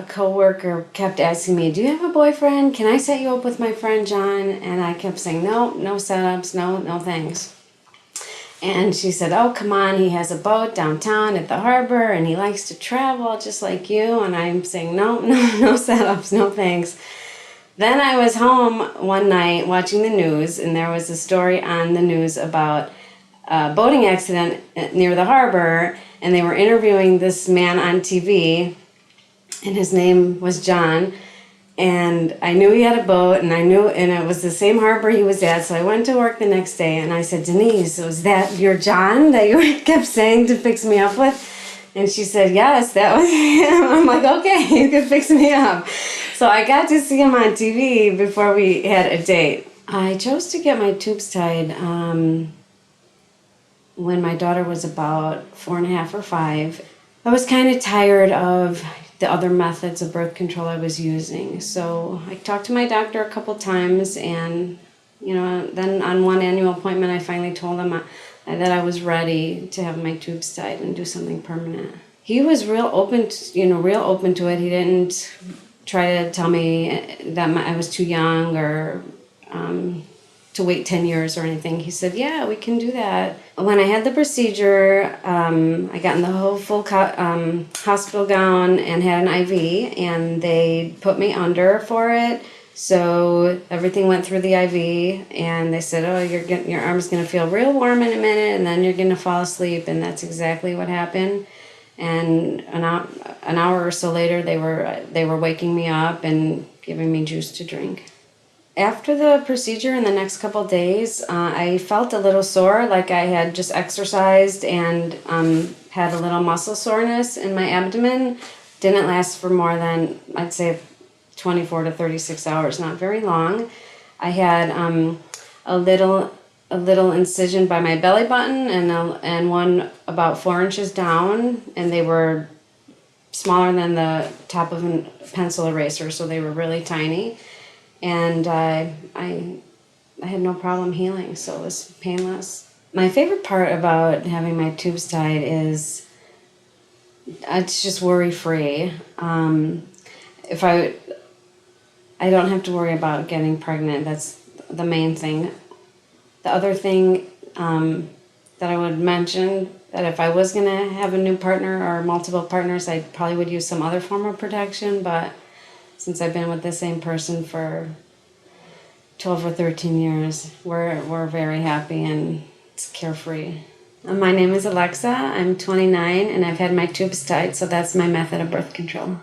a coworker kept asking me, do you have a boyfriend? Can I set you up with my friend John? And I kept saying, no setups, no thanks. And she said, oh, come on, he has a boat downtown at the harbor and he likes to travel just like you. And I'm saying, no setups, no thanks. Then I was home one night watching the news, and there was a story on the news about a boating accident near the harbor, and they were interviewing this man on TV, and his name was John. And I knew he had a boat, and it was the same harbor he was at. So I went to work the next day, and I said, Denise, was that your John that you kept saying to fix me up with? And she said, yes, that was him. I'm like, okay, you can fix me up. So I got to see him on TV before we had a date. I chose to get my tubes tied when my daughter was about 4.5 or 5. I was kind of tired of the other methods of birth control I was using. So I talked to my doctor a couple times, and then on one annual appointment I finally told him that I was ready to have my tubes tied and do something permanent. He was real open to it. He didn't try to tell me that I was too young or to wait 10 years or anything. He said, yeah, we can do that. When I had the procedure, I got in the whole full hospital gown and had an IV, and they put me under for it. So everything went through the IV, and they said, oh, your arm's going to feel real warm in a minute, and then you're going to fall asleep. And that's exactly what happened. And an hour or so later, they were waking me up and giving me juice to drink. After the procedure, in the next couple of days, I felt a little sore, like I had just exercised and had a little muscle soreness in my abdomen. Didn't last for more than, I'd say, 24 to 36 hours, not very long. I had a little incision by my belly button and one about 4 inches down, and they were smaller than the top of a pencil eraser, so they were really tiny. And I had no problem healing, so it was painless. My favorite part about having my tubes tied is it's just worry-free. I don't have to worry about getting pregnant. That's the main thing. The other thing that I would mention, that if I was going to have a new partner or multiple partners, I probably would use some other form of protection, but since I've been with the same person for 12 or 13 years, we're very happy and it's carefree. My name is Alexa. I'm 29 and I've had my tubes tied, so that's my method of birth control.